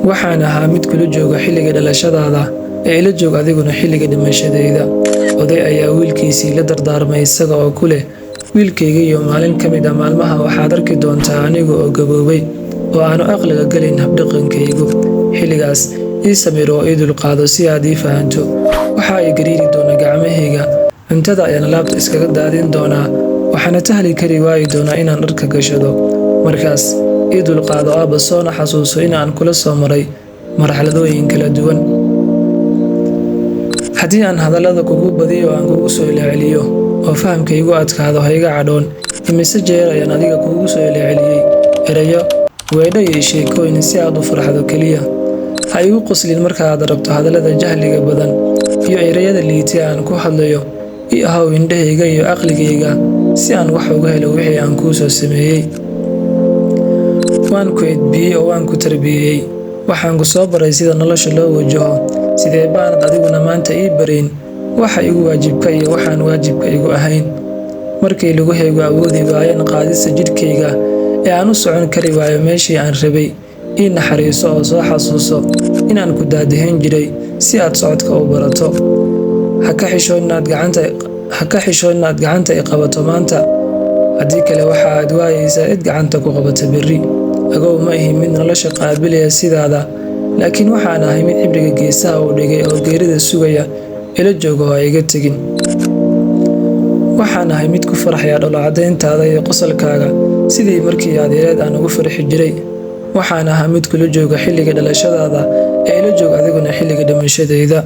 waxaan ahaa mid kula jooga xilliga dhalashadaada ee ila joog adiguna xilliga dhimashadayda. Oday ayaa wiilkiisii la dardaarmay isaga oo ku leh, wiilkayga iyo maalin ka mid ah maalmaha waxaad arki doontaa aniga oo gaboobay oo aanu aqliga gelin habdhaqankaygu. Xilligaas ii samir oo ii dulqaado si aad ii fahanto. Waxa ay gariiri doona gacmahayga, cuntada ayaan laabta iskaga daadin doonaa, waxaana tahli kari waayi doonaa inaan dharka gashado. Markaas ii dulqaado aabba, soona xasuuso inaan kula soo maray marxaladooyin kala duwan. Haddii aan hadallada kugu badiyo oo aan kugu soo celceliyo oo fahamkaygu adkaado, ha iga cadhoon. Imise jeer ayaan adiga kugu soo celceliyey erayo, weedho iyo sheekooyin si aad u farxdo keliya. Ha igu qoslin marka aad rabto hadallada jahliga badan iyo erayada liita aan ku hadlayo. Ii ahow indhahayga iyo aqligayga si aan wax uga helo wixii aan kuu soo sameeyey. Waan ku edbiyey oo waan ku tarbiyey. Waxaan ku soo baray sida nolosha loo wajaho. Sidee baanad adiguna maanta ii barayn waxa igu waajibka iyo waxaan waajibka igu ahayn? Markii lagu heego awoodi waayeen qaadista jidhkayga ee aan u socon kari waayo meeshii aan rabay, ii naxariiso oo soo xasuuso inaan ku daadihin jiray si aad socodka u barato. Ha ka xishoon inaad gacanta i qabato maanta, haddii kale waxa aad waayeysaa cid gacanta ku qabata berri. Agow ma ihi mid nolosha qaabilaya sidaada, laakiin waxaan ahay mid cibriga geesaha u dhigay oo geerida sugaya. Ila joogo ha iga tegin. Waxaan ahay mid ku farxaya dhoolla-caddayntaada iyo qosolkaaga sidii markii aad yareed aan ugu farxi jiray. Waxaan ahaa mid kula jooga xilliga dhalashadaada ee ila joog adiguna xilliga dhimashadayda.